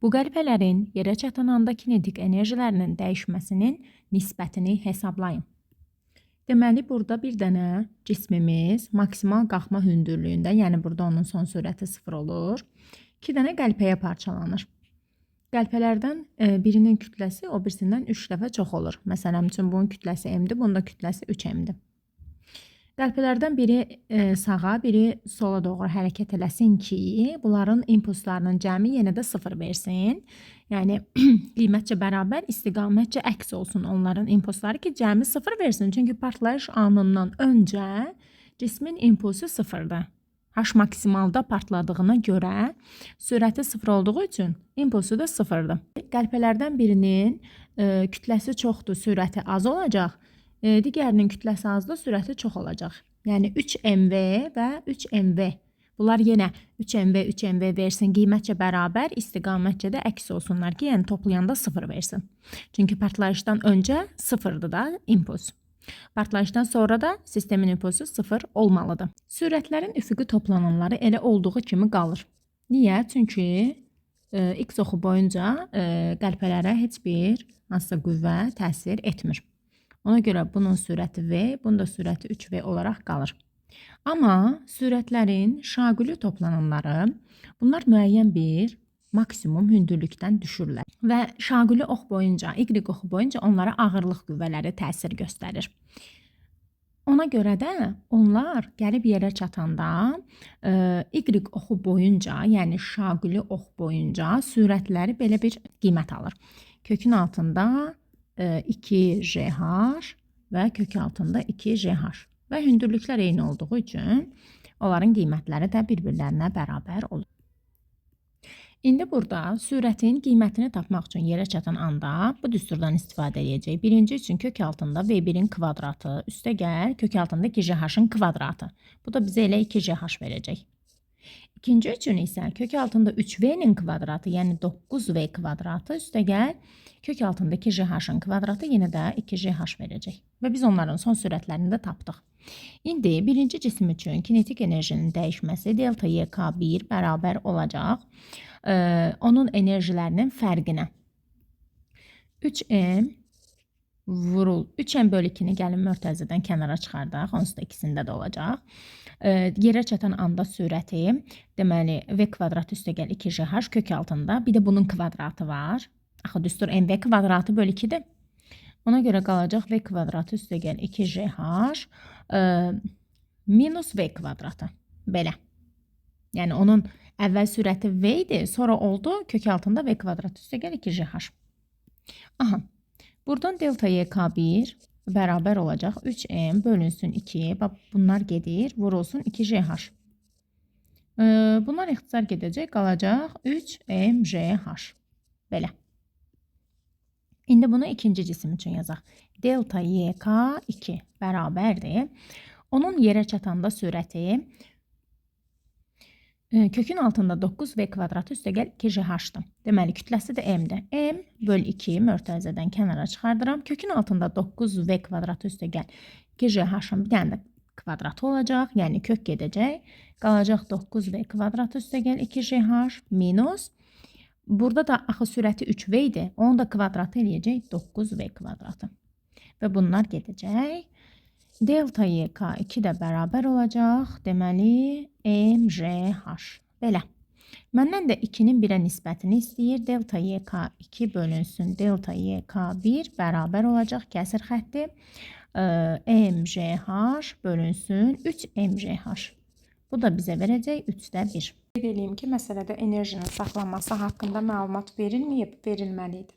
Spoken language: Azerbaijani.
Bu qəlpələrin yerə çatananda kinetik enerjilərinin dəyişməsinin nisbətini hesablayın. Deməli, burada bir dənə cismimiz maksimal qalxma hündürlüyündə, yəni burada onun son sürəti 0 olur. 2 dənə qəlpəyə parçalanır. Qəlpələrdən birinin kütləsi o birisindən 3 dəfə çox olur. Məsələn üçün bunun kütləsi m-dir, bunun da kütləsi 3m-dir. Qəlpələrdən biri sağa, biri sola doğru hərəkət eləsin ki, bunların impulslarının cəmi yenə də 0 versin. Yəni, qiymətcə bərabər, istiqamətcə əks olsun onların impulsları ki, cəmi 0 versin. Çünki partlayış anından öncə cismin impulsu 0-dır. H maksimalda partladığına görə sürəti 0 olduğu üçün impulsu da 0-dır. Qəlpələrdən birinin kütləsi çoxdur, sürəti az olacaq. Digərinin kütləsi azdır, sürəti çox olacaq. Yəni 3mv və 3mv. Bunlar yenə 3mv, 3mv versin, qiymətcə bərabər, istiqamətcə də əks olsunlar ki, yəni toplayanda 0 versin. Çünki partlayışdan öncə 0-dır da impuls. Partlayışdan sonra da sistemin impulsu 0 olmalıdır. Sürətlərin üfüqi toplananları elə olduğu kimi qalır. Niyə? Çünki x oxu boyunca qəlpələrə heç bir hansısa qüvvə təsir etmir. Ona görə bunun sürəti v, bunun da sürəti 3v olaraq qalır. Amma sürətlərin şaquli toplananları, bunlar müəyyən bir maksimum hündürlükdən düşürlər. Və şaquli ox boyunca, y oxu boyunca onlara ağırlıq qüvvələri təsir göstərir. Ona görə də onlar gəlib yerə çatanda y oxu boyunca, yəni şaquli ox boyunca sürətləri belə bir qiymət alır. Kökün altında 2gh və kök altında 2gh və hündürlüklər eyni olduğu üçün onların qiymətləri də bir-birlərinə bərabər olur. İndi burada sürətin qiymətini tapmaq üçün yerə çatan anda bu düsturdan istifadə edəcək. Birinci üçün kök altında v1-in kvadratı üstə gəl kök altında 2gh-ın kvadratı. Bu da bizə elə 2gh verəcək. İkinci üçün isə kök altında 3v-nin kvadratı, yəni 9v kvadratı üstə gəl kök altında 2gh-ın kvadratı yenə də 2gh verəcək. Və biz onların son sürətlərini də tapdıq. İndi birinci cisim üçün kinetik enerjinin dəyişməsi delta YK1 bərabər olacaq onun enerjilərinin fərqinə. 3m vurul. 3m bölü 2-ni gəlin mörtəzədən kənara çıxardaq. Onsuz da ikisində də olacaq. Yerə çatan anda sürəti, deməli v kvadratı üstə gəl 2gh kök altında. Bir də bunun kvadratı var. Axı düstur mv kvadratı bölü 2-dir. Ona görə qalacaq v kvadratı üstə gəl 2gh minus v kvadratı. Belə. Yəni onun əvvəl sürəti v idi, sonra oldu kök altında v kvadratı üstə gəl 2gh. Aha. Buradan delta YK1 bərabər olacaq 3m bölünsün 2. Bunlar gedir, vurulsun 2gh. Bunlar ixtisar gedəcək, qalacaq 3mgh. Belə. İndi bunu ikinci cisim üçün yazaq. Delta YK2 bərabərdir. Onun yerə çatanda sürəti kökün altında 9v kvadratı üstə gəl 2gh-dır. Deməli, kütləsi də m-dir. M böl 2 mörtəzədən kənara çıxardıram. Kökün altında 9v kvadratı üstə gəl 2gh-ın bir dənə də kvadratı olacaq. Yəni, kök gedəcək. Qalacaq 9v kvadratı üstə gəl 2gh minus. Burada da axı sürəti 3v idi. Onun da kvadratı eləyəcək 9v kvadratı. Və bunlar gedəcək. Delta YK2 də bərabər olacaq. Deməli, mgh. Belə. Məndən də 2-nin 1-ə nisbətini istəyir. Delta YK2 bölünsün. Delta YK1 bərabər olacaq. Kəsir xətti. mgh bölünsün 3mgh. Bu da bizə verəcək 3-də 1. Qeyd edeyim ki, məsələdə enerjinin saxlanması haqqında məlumat verilməyib, verilməli idi.